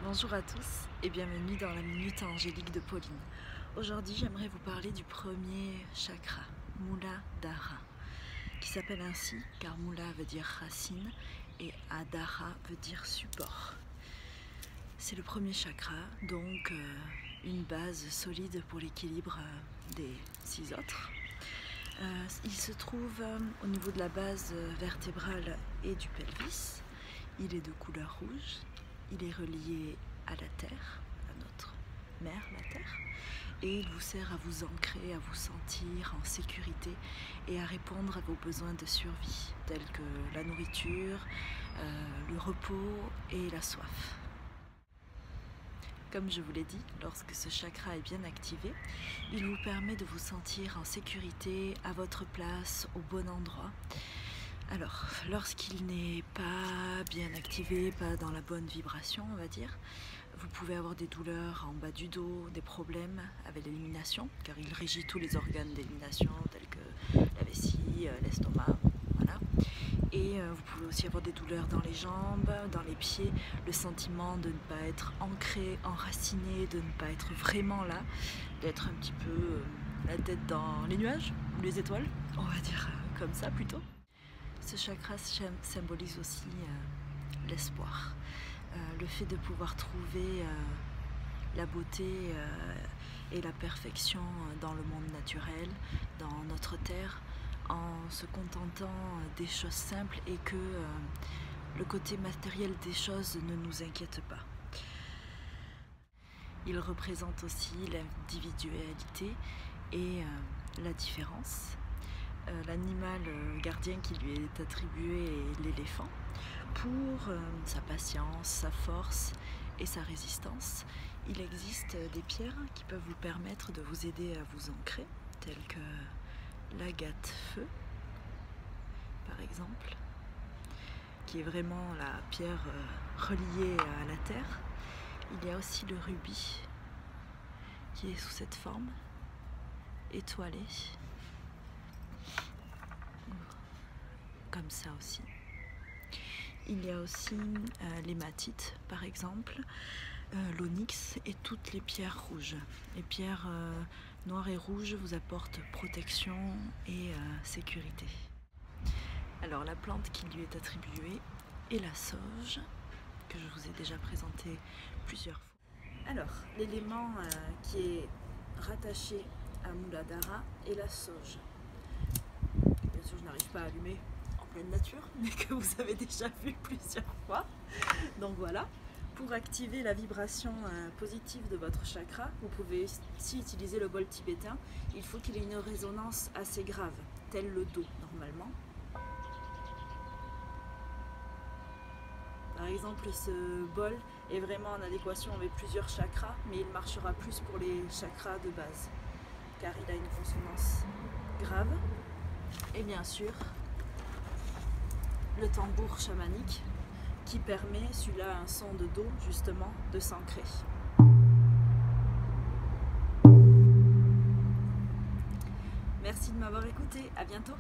Bonjour à tous et bienvenue dans la Minute Angélique de Pauline. Aujourd'hui, j'aimerais vous parler du premier chakra, Muladhara, qui s'appelle ainsi car Mula veut dire racine et Adhara veut dire support. C'est le premier chakra, donc une base solide pour l'équilibre des 6 autres. Il se trouve au niveau de la base vertébrale et du pelvis. Il est de couleur rouge. Il est relié à la terre, à notre mère, la terre, et il vous sert à vous ancrer, à vous sentir en sécurité et à répondre à vos besoins de survie, tels que la nourriture, le repos et la soif. Comme je vous l'ai dit, lorsque ce chakra est bien activé, il vous permet de vous sentir en sécurité, à votre place, au bon endroit. Alors, lorsqu'il n'est pas bien activé, pas dans la bonne vibration, on va dire, vous pouvez avoir des douleurs en bas du dos, des problèmes avec l'élimination, car il régit tous les organes d'élimination, tels que la vessie, l'estomac, voilà. Et vous pouvez aussi avoir des douleurs dans les jambes, dans les pieds, le sentiment de ne pas être ancré, enraciné, de ne pas être vraiment là, d'être un petit peu la tête dans les nuages ou les étoiles, on va dire comme ça plutôt. Ce chakra symbolise aussi l'espoir, le fait de pouvoir trouver la beauté et la perfection dans le monde naturel, dans notre terre, en se contentant des choses simples et que le côté matériel des choses ne nous inquiète pas. Il représente aussi l'individualité et la différence. L'animal gardien qui lui est attribué est l'éléphant pour sa patience, sa force et sa résistance. Il existe des pierres qui peuvent vous permettre de vous aider à vous ancrer, telles que l'agate feu par exemple, qui est vraiment la pierre reliée à la terre. Il y a aussi le rubis qui est sous cette forme étoilée, comme ça aussi. Il y a aussi l'hématite par exemple, l'onyx et toutes les pierres rouges. Les pierres noires et rouges vous apportent protection et sécurité. Alors la plante qui lui est attribuée est la sauge, que je vous ai déjà présentée plusieurs fois. Alors l'élément qui est rattaché à Muladhara est la sauge. Bien sûr, je n'arrive pas à allumer en pleine nature, mais que vous avez déjà vu plusieurs fois. Donc voilà, pour activer la vibration positive de votre chakra, vous pouvez aussi utiliser le bol tibétain. Il faut qu'il ait une résonance assez grave, tel le Do normalement. Par exemple, ce bol est vraiment en adéquation avec plusieurs chakras, mais il marchera plus pour les chakras de base, car il a une consonance grave. Et bien sûr, le tambour chamanique qui permet, celui-là un son de Do justement, de s'ancrer. Merci de m'avoir écouté, à bientôt.